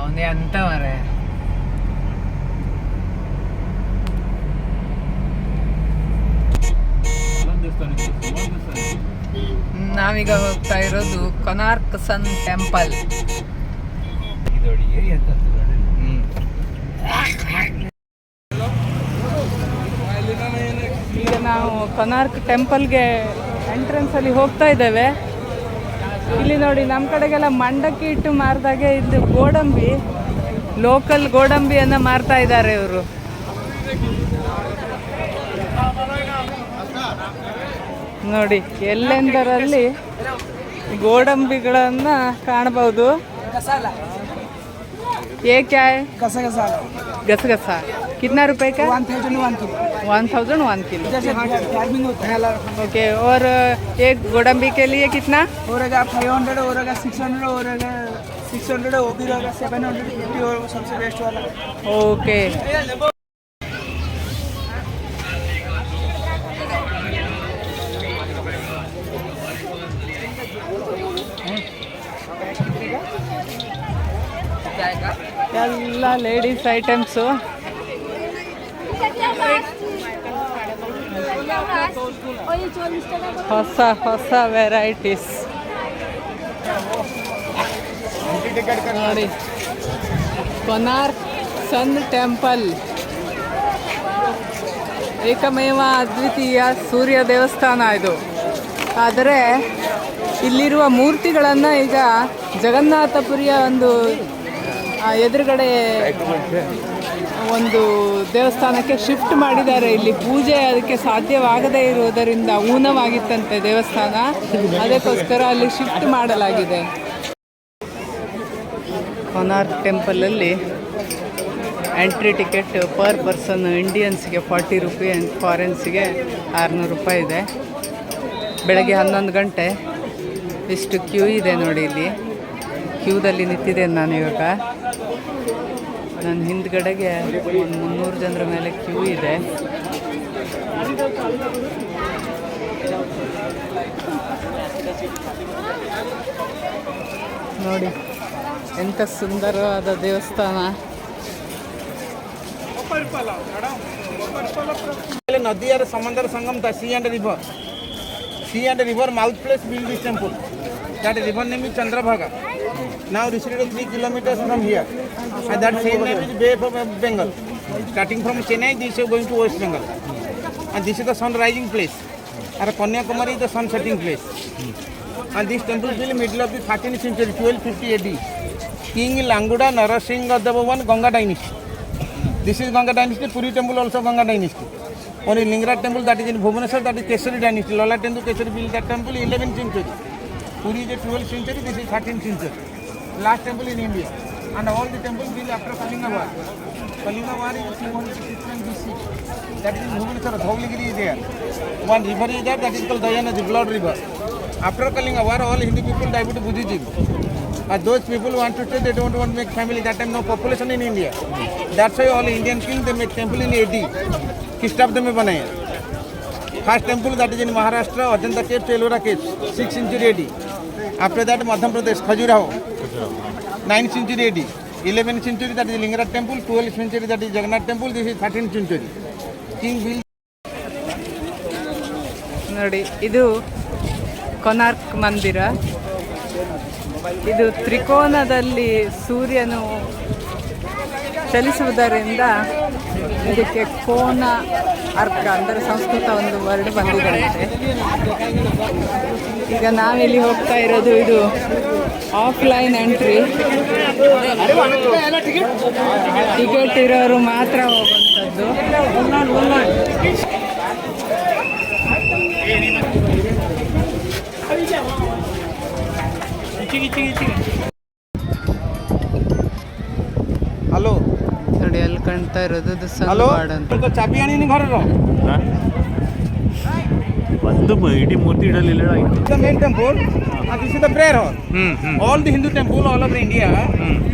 ಅವನೇ ಅಂತ ಮರೆ. ನಾವೀಗ ಹೋಗ್ತಾ ಇರೋದು ಕೊನಾರ್ಕ್ ಸನ್ ಟೆಂಪಲ್. ಈಗ ನಾವು ಕೊನಾರ್ಕ್ ಟೆಂಪಲ್ಗೆ ಎಂಟ್ರೆನ್ಸ್ ಅಲ್ಲಿ ಹೋಗ್ತಾ ಇದ್ದೇವೆ. ಇಲ್ಲಿ ನೋಡಿ, ನಮ್ಮ ಕಡೆಗೆಲ್ಲ ಮಂಡಕ್ಕಿ ಇಟ್ಟು ಮಾರಿದಾಗೆ ಇದು ಗೋಡಂಬಿ, ಲೋಕಲ್ ಗೋಡಂಬಿಯನ್ನು ಮಾರ್ತಾ ಇದ್ದಾರೆ ಇವರು. ನೋಡಿ, ಎಲ್ಲೆಂದರಲ್ಲಿ ಗೋಡಂಬಿಗಳನ್ನ ಕಾಣಬಹುದು. गसगसा कितना रुपए का? 1000 1 किलो. ओके, और एक गोडम्बी के लिए कितना? 500, 600, वो भी रहेगा 750 और सबसे बेस्ट वाला. ओके. ಎಲ್ಲ ಲೇಡೀಸ್ ಐಟಮ್ಸು. ಹೊಸ ಹೊಸ ವೆರೈಟೀಸ್ ನೋಡಿ. ಕೊನಾರ್ಕ್ ಸನ್ ಟೆಂಪಲ್ ಏಕಮೇವ ಅದ್ವಿತೀಯ ಸೂರ್ಯ ದೇವಸ್ಥಾನ ಇದು. ಆದರೆ ಇಲ್ಲಿರುವ ಮೂರ್ತಿಗಳನ್ನು ಈಗ ಜಗನ್ನಾಥಪುರಿಯ ಒಂದು ಎದುರುಗಡೆ ಒಂದು ದೇವಸ್ಥಾನಕ್ಕೆ ಶಿಫ್ಟ್ ಮಾಡಿದ್ದಾರೆ. ಇಲ್ಲಿ ಪೂಜೆ ಅದಕ್ಕೆ ಸಾಧ್ಯವಾಗದೇ ಇರುವುದರಿಂದ ಊನವಾಗಿತ್ತಂತೆ ದೇವಸ್ಥಾನ, ಅದಕ್ಕೋಸ್ಕರ ಅಲ್ಲಿ ಶಿಫ್ಟ್ ಮಾಡಲಾಗಿದೆ. ಕೊನಾರ್ಕ್ ಟೆಂಪಲಲ್ಲಿ ಎಂಟ್ರಿ ಟಿಕೆಟ್ ಪರ್ ಪರ್ಸನ್ ಇಂಡಿಯನ್ಸ್ಗೆ 40 ರೂಪಿ ಆ್ಯಂಡ್ ಫಾರಿನ್ಸ್ಗೆ 600 ರೂಪಾಯಿ ಇದೆ. ಬೆಳಗ್ಗೆ 11 ಗಂಟೆ ಇಷ್ಟು ಕ್ಯೂ ಇದೆ ನೋಡಿ. ಇಲ್ಲಿ ಕ್ಯೂದಲ್ಲಿ ನಿಂತಿದ್ದೇನೆ ನಾನು ಇವಾಗ. ನನ್ನ ಹಿಂದ್ಗಡೆಗೆ ಒಂದು 300 ಜನರ ಮೇಲೆ ಕ್ಯೂ ಇದೆ. ನೋಡಿ ಎಂಥ ಸುಂದರವಾದ ದೇವಸ್ಥಾನ. नदी और समंदर संगम था, sea and river mouth place build this temple. That river name is Chandrabhaga. Now restricted 3 kilometers from here, and that same name is Bay of Bengal. Starting from Chennai, this is going to West Bengal, and this is the sun rising place, and Kanyakumari is the sun setting place. And this temple is built middle of the 13th century, 1250 AD. King Languda Narasingha Deva I, Ganga dynasty. This is Ganga dynasty. Puri temple also Ganga dynasty. Only Lingaraj temple that is in Bhubaneswar, that is Kesari dynasty. Lola Tendu Kesari built that temple in 11th century. Puri is 12th century. This is 13th century. Last temple in India. And all the temples built after Kalinga War. Kalinga War is 261 BC. That is in Bhubaneswar. Dhauligiri is there. One river is there, that is called Dayana, the blood river. After Kalinga War, all Hindu people dived to Buddhism. And those people want to stay, they don't want to make family. That time no population in India. That's why all Indian kings, they make temple in AD. Kishtabd mein banaye. First temple that is in Maharashtra, Ajanta caves, Ellora caves, 6th century AD. After that, Madhya Pradesh, Khajuraho, 9th century AD. 11th century that is Lingaraj temple, 12th century that is Jagannath temple, this is 13th century. King built. ನೋಡಿ, ಇದು ಕೊನಾರ್ಕ್ ಮಂದಿರ. ಇದು ತ್ರಿಕೋನದಲ್ಲಿ ಸೂರ್ಯನು ಚಲಿಸುವುದರಿಂದ ಇದಕ್ಕೆ ಕೋನ ಅರ್ಕ ಅಂದರೆ ಸಂಸ್ಕೃತ ಒಂದು word ಬಂದಿದಂತೆ. ಈಗ ನಾವಿಲ್ಲಿ ಹೋಗ್ತಾ ಇರೋದು ಇದು ಆಫ್ಲೈನ್ ಎಂಟ್ರಿ. ಟಿಕೆಟ್ ಇರೋರು ಮಾತ್ರ ಹೋಗುವಂಥದ್ದು. ಹಲೋ ನೋಡಿ, ಅಲ್ಲಿ ಕಾಣ್ತಾ ಇರೋದು ಸನ್ವಾಡ್ ಅಂತ. ಚಾಬಿ ಆನಿ ଘରର ಒಂದು ಇಡೀ ಮೂರ್ತಿ ಇಡಲಿಲ್ಲ. The main temple, and this is the prayer hall. All the Hindu temple all over India,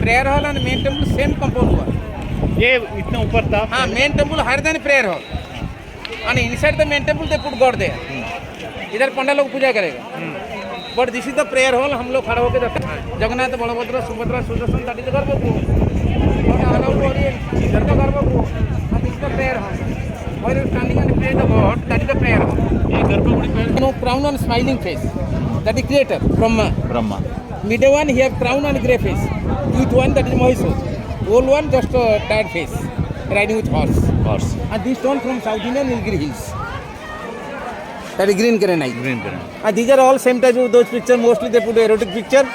prayer hall and main temple same compound हुआ. ये इतना ऊपर था. हाँ, main temple higher than prayer hall. And inside the main temple they put God there. इधर पंडा लोग पूजा करेगा. But this is the prayer hall. हम लोग खड़े होकर देखते हैं Jagannath Balabhadra Subhadra Sudarshan that is the गर्भगृह. Not allowed audience. That is the गर्भगृह. And this is the prayer hall. Where you standing and pray the God, that is the prayer hall. ये गर्भगुड़ी No crown and smiling face. That is creator Brahma. Brahma. Middle one he have crown and grey face. Youth one that is Mahishur. Old one just tired face, riding with horse. Horse And this stone from South Indian Nilgiri Hills. That is green granite. Green colour. And these are all same type of those pictures. Mostly they put erotic picture.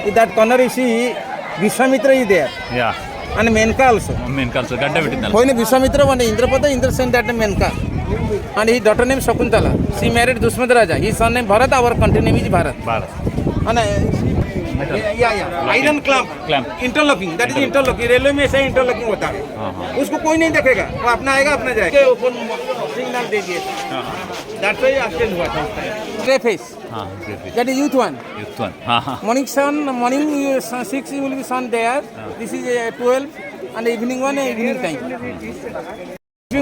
In that corner you see Vishwamitra is there. Yeah And Menka also. ಮೇನ್ ಕಲ್ಸ ಗಡ್ಡ ಬಿಟ್ಟಿದ್ದಲ್ಲ. When Vishwamitra one Indrapada, Indra sent that Menka. And his daughter name Shakuntala. She married Dushmanta Raja. His son name Bharat. Our country name is Bharat. Bharat. And iron clamp. Clamp. Interlocking. That is interlocking. Railway में ऐसा interlocking होता है. उसको कोई नहीं देखेगा. वो अपना आएगा अपना जाएगा. के ऊपर सिग्नल दे दिए. That's why accident हुआ था. Grey face. हाँ great. That is youth one. युद्धवन. हाँ हाँ. Morning sun, morning 6 will be sun there. This is 12 and evening one evening time.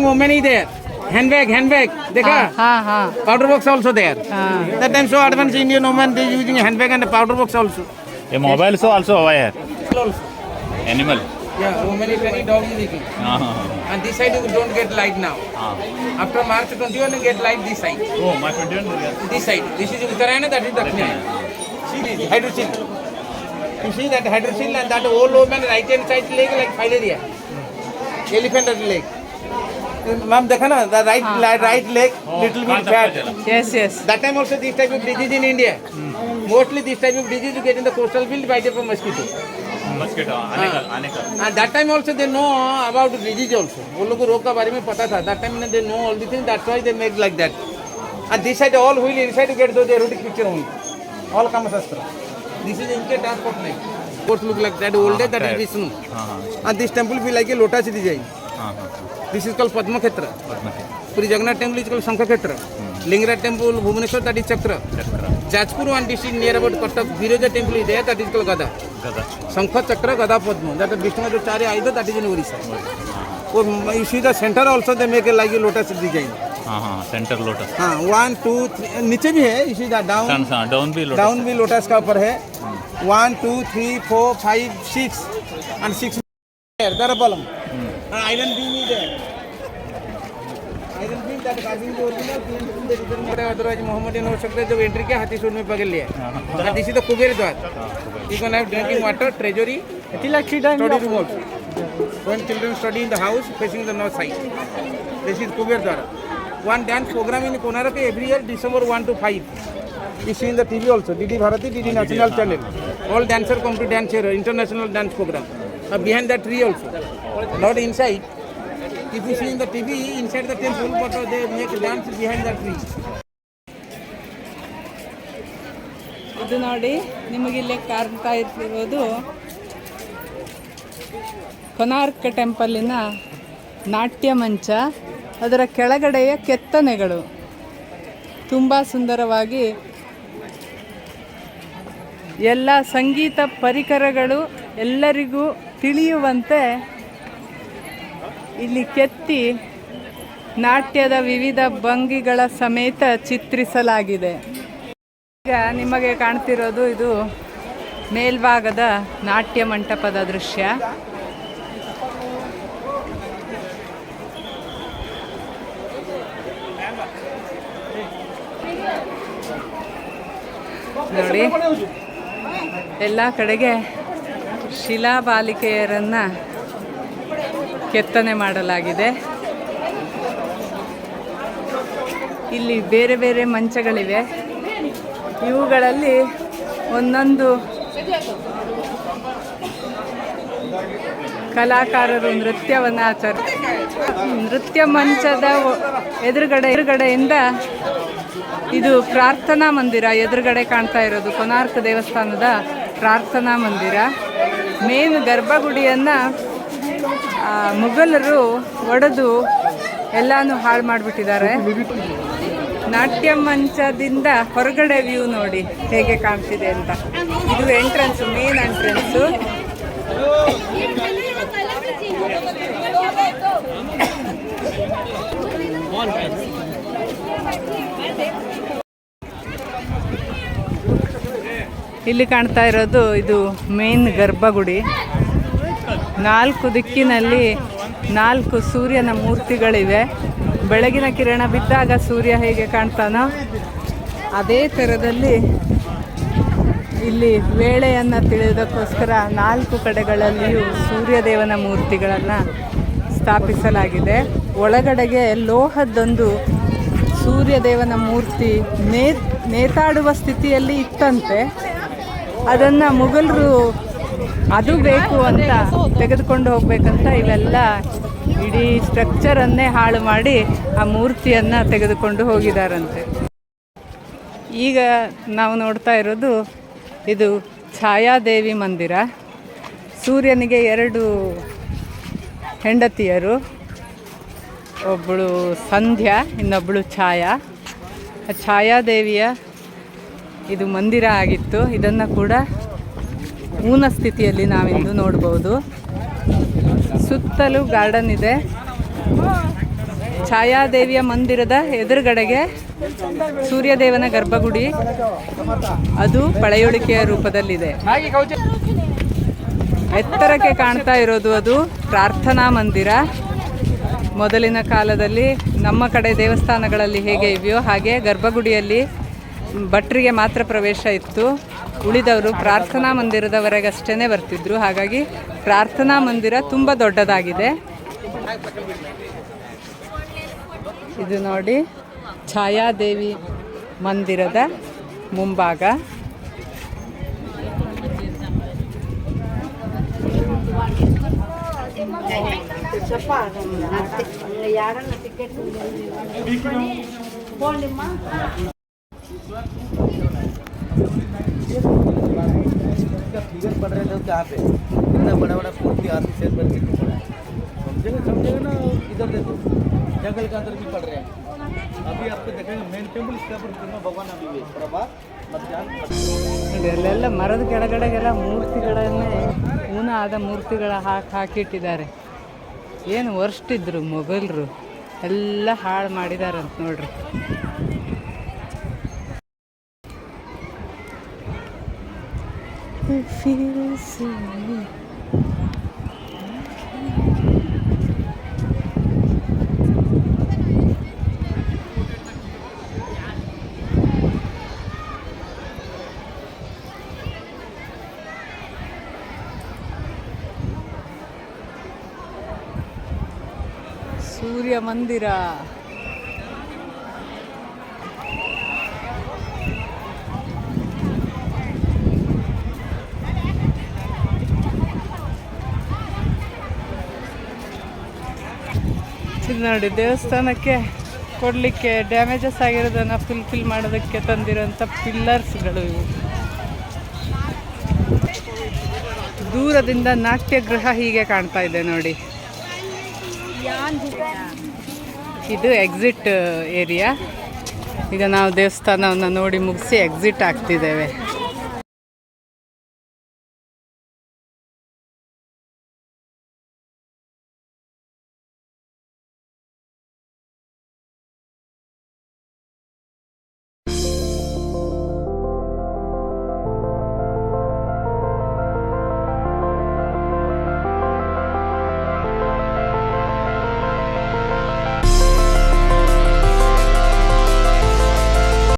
Woman is there. Handbag. देखा? हाँ हाँ Powder box also there. हाँ. That time so advanced Indian woman they using handbag and powder box also. ये mobile so also aware. Also. Animal. Yeah, woman is any dog is eating. हाँ हाँ हाँ. And this side you don't get light now. हाँ. After March 21 you get light this side. Oh my 21 हो गया. This side. This is Uttarayana, that is Dakshina. See this hydrosil. You see that hydrosil and that old woman right hand side leg like filaria. Elephant leg. Ma'am, देखा ना the right leg little bit fat. Yes yes That time also this type of disease in India. Mostly this type of disease you get in the coastal field by the mosquito. Mosquito आने का. And that time also they know about disease also. वो लोग को रोग का बारे में पता था. That time they know all the things. That's why they make like that. And this side all wheel inside you get those erotic picture only. All Kama Shastra. This is Inca dark fortnight. Both look like that old day. That is Vishnu. हाँ हाँ. And this temple be like a lotus design. हाँ हाँ. This is called Padma Khetra. Puri Jagannath temple is called Shankha Khetra. Lingaraj temple Bhubaneswar that is Chakra. Jajpur one district near about Katak Viroja temple is there. That is called Gada. गदा. Shankha Chakra Gada Padma. That is Vishnu जो चारे आयुध that is in Orissa. और you see the center also they make a like a lotus design. हाँ हाँ. Centre lotus. हाँ 1 2 3 नीचे भी है. You see that down. सन हाँ डाउन भी लोटस. Down भी lotus का ऊपर है. 1 2 3 4 5 6 and 6 there. Darapalam. Iron beam is there. Iron beam that carving the original. Otherwise Mohammedan हो सकता है जब एंट्री किया हाथी सूंड में पकड़ लिया. And this is the Kuber द्वार. You can have drinking water, treasury, study room also. When children study in the house facing the north side. This is Kuber Dwara. One dance program in Konark every year December 1 to 5. You see in the TV also. DD Bharati, DD National Channel. All dancers come to dance here. International dance program. Behind that tree also. Not inside. If you see in the TV, inside the temple, but they make dance behind that tree. ಇದು ನೋಡಿ ನಿಮಗಿಲ್ಲಿ ಕಾಣ್ತಾ ಇರ್ತಿರೋದು ಕೊನಾರ್ಕ್ ಟೆಂಪಲಿನ ನಾಟ್ಯ ಮಂಚ. ಅದರ ಕೆಳಗಡೆಯ ಕೆತ್ತನೆಗಳು ತುಂಬ ಸುಂದರವಾಗಿ ಎಲ್ಲ ಸಂಗೀತ ಪರಿಕರಗಳು ಎಲ್ಲರಿಗೂ ತಿಳಿಯುವಂತೆ ಇಲ್ಲಿ ಕೆತ್ತಿ ನಾಟ್ಯದ ವಿವಿಧ ಭಂಗಿಗಳ ಸಮೇತ ಚಿತ್ರಿಸಲಾಗಿದೆ. ಈಗ ನಿಮಗೆ ಕಾಣ್ತಿರೋದು ಇದು ಮೇಲ್ಭಾಗದ ನಾಟ್ಯ ಮಂಟಪದ ದೃಶ್ಯ. ನೋಡಿ ಎಲ್ಲ ಕಡೆಗೆ ಶಿಲಾಬಾಲಿಕೆಯರನ್ನು ಕೆತ್ತನೆ ಮಾಡಲಾಗಿದೆ. ಇಲ್ಲಿ ಬೇರೆ ಬೇರೆ ಮಂಚಗಳಿವೆ. ಇವುಗಳಲ್ಲಿ ಒಂದೊಂದು ಕಲಾಕಾರರು ನೃತ್ಯವನ್ನು ನೃತ್ಯ ಮಂಚದ ಎದುರುಗಡೆಯಿಂದ ಇದು ಪ್ರಾರ್ಥನಾ ಮಂದಿರ. ಎದುರುಗಡೆ ಕಾಣ್ತಾ ಇರೋದು ಕೊನಾರ್ಕ್ ದೇವಸ್ಥಾನದ ಪ್ರಾರ್ಥನಾ ಮಂದಿರ. ಮೇನ್ ಗರ್ಭಗುಡಿಯನ್ನು ಮುಘಲರು ಒಡೆದು ಎಲ್ಲನೂ ಹಾಳು ಮಾಡಿಬಿಟ್ಟಿದ್ದಾರೆ. ನಾಟ್ಯ ಮಂಚದಿಂದ ಹೊರಗಡೆ ವ್ಯೂ ನೋಡಿ ಹೇಗೆ ಕಾಣ್ತಿದೆ ಅಂತ. ಇದು ಎಂಟ್ರೆನ್ಸು, ಮೇನ್ ಎಂಟ್ರೆನ್ಸು. ಇಲ್ಲಿ ಕಾಣ್ತಾ ಇರೋದು ಇದು ಮೇನ್ ಗರ್ಭಗುಡಿ. 4 ದಿಕ್ಕಿನಲ್ಲಿ 4 ಸೂರ್ಯನ ಮೂರ್ತಿಗಳಿವೆ. ಬೆಳಗಿನ ಕಿರಣ ಬಿದ್ದಾಗ ಸೂರ್ಯ ಹೇಗೆ ಕಾಣ್ತಾನೋ ಅದೇ ಥರದಲ್ಲಿ ಇಲ್ಲಿ ವೇಳೆಯನ್ನು ತಿಳಿಯೋದಕ್ಕೋಸ್ಕರ 4 ಕಡೆಗಳಲ್ಲಿಯೂ ಸೂರ್ಯದೇವನ ಮೂರ್ತಿಗಳನ್ನು ಸ್ಥಾಪಿಸಲಾಗಿದೆ. ಒಳಗಡೆಗೆ ಲೋಹದ್ದೊಂದು ಸೂರ್ಯದೇವನ ಮೂರ್ತಿ ನೇತಾಡುವ ಸ್ಥಿತಿಯಲ್ಲಿ ಇತ್ತಂತೆ. ಅದನ್ನು ಮುಘಲರು ಅದು ಬೇಕು ಅಂತ ತೆಗೆದುಕೊಂಡು ಹೋಗಬೇಕಂತ ಇವೆಲ್ಲ ಇಡೀ ಸ್ಟ್ರಕ್ಚರನ್ನೇ ಹಾಳು ಮಾಡಿ ಆ ಮೂರ್ತಿಯನ್ನು ತೆಗೆದುಕೊಂಡು ಹೋಗಿದ್ದಾರಂತೆ. ಈಗ ನಾವು ನೋಡ್ತಾ ಇರೋದು ಇದು ಛಾಯಾದೇವಿ ಮಂದಿರ. ಸೂರ್ಯನಿಗೆ 2 ಹೆಂಡತಿಯರು, ಒಬ್ಬಳು ಸಂಧ್ಯಾ, ಇನ್ನೊಬ್ಬಳು ಛಾಯಾ. ಛಾಯಾದೇವಿಯ ಇದು ಮಂದಿರ ಆಗಿತ್ತು. ಇದನ್ನು ಕೂಡ ಊನ ಸ್ಥಿತಿಯಲ್ಲಿ ನಾವಿಂದು ನೋಡ್ಬೋದು. ಸುತ್ತಲೂ ಗಾರ್ಡನ್ ಇದೆ. ಛಾಯಾದೇವಿಯ ಮಂದಿರದ ಎದುರುಗಡೆಗೆ ಸೂರ್ಯದೇವನ ಗರ್ಭಗುಡಿ, ಅದು ಪಳೆಯುಳಿಕೆಯ ರೂಪದಲ್ಲಿದೆ. ಎತ್ತರಕ್ಕೆ ಕಾಣ್ತಾ ಇರೋದು ಅದು ಪ್ರಾರ್ಥನಾ ಮಂದಿರ. ಮೊದಲಿನ ಕಾಲದಲ್ಲಿ ನಮ್ಮ ಕಡೆ ದೇವಸ್ಥಾನಗಳಲ್ಲಿ ಹೇಗೆ ಇವೆಯೋ ಹಾಗೆ ಗರ್ಭಗುಡಿಯಲ್ಲಿ ಭಟ್ರಿಗೆ ಮಾತ್ರ ಪ್ರವೇಶ ಇತ್ತು. ಉಳಿದವರು ಪ್ರಾರ್ಥನಾ ಮಂದಿರದವರೆಗಷ್ಟೇ ಬರ್ತಿದ್ರು. ಹಾಗಾಗಿ ಪ್ರಾರ್ಥನಾ ಮಂದಿರ ತುಂಬ ದೊಡ್ಡದಾಗಿದೆ. ಇದು ನೋಡಿ ಛಾಯಾದೇವಿ ಮಂದಿರದ ಮುಂಭಾಗ. फिगर पड़ रहे थे कहाँ पे, इतना बड़ा बड़ा मूर्ति आदमी शेर पर कितने पड़ा है, समझेगा ना. इधर देखो जंगल के अंदर भी पड़ रहे हैं. अभी आपको देखेंगे मेन टेम्पल, इसके ऊपर भगवान अभी है प्रभात ನೋಡಿ ಅಲ್ಲೆಲ್ಲ ಮರದ ಕೆಳಗಡೆಗೆಲ್ಲ ಮೂರ್ತಿಗಳನ್ನೇ ಊನ ಆದ ಮೂರ್ತಿಗಳ ಹಾಕಿಟ್ಟಿದ್ದಾರೆ. ಏನು ವರ್ಷಿದ್ರು ಮೊಘಲರು, ಎಲ್ಲ ಹಾಳು ಮಾಡಿದಾರಂತ ನೋಡ್ರಿ. ಸೂರ್ಯ ಮಂದಿರ. ಇದು ನೋಡಿ ದೇವಸ್ಥಾನಕ್ಕೆ ಕೊಡಲಿಕ್ಕೆ ಡ್ಯಾಮೇಜಸ್ ಆಗಿರೋದನ್ನು ಫಿಲ್ ಮಾಡೋದಕ್ಕೆ ತಂದಿರೋಂಥ ಪಿಲ್ಲರ್ಸ್ಗಳು ಇವು. ದೂರದಿಂದ ನಾಟ್ಯಗೃಹ ಹೀಗೆ ಕಾಣ್ತಾ ಇದೆ ನೋಡಿ. ಇದು ಎಕ್ಸಿಟ್ ಏರಿಯಾ. ಈಗ ನಾವು ದೇವಸ್ಥಾನವನ್ನು ನೋಡಿ ಮುಗಿಸಿ ಎಕ್ಸಿಟ್ ಆಗ್ತಿದ್ದೇವೆ.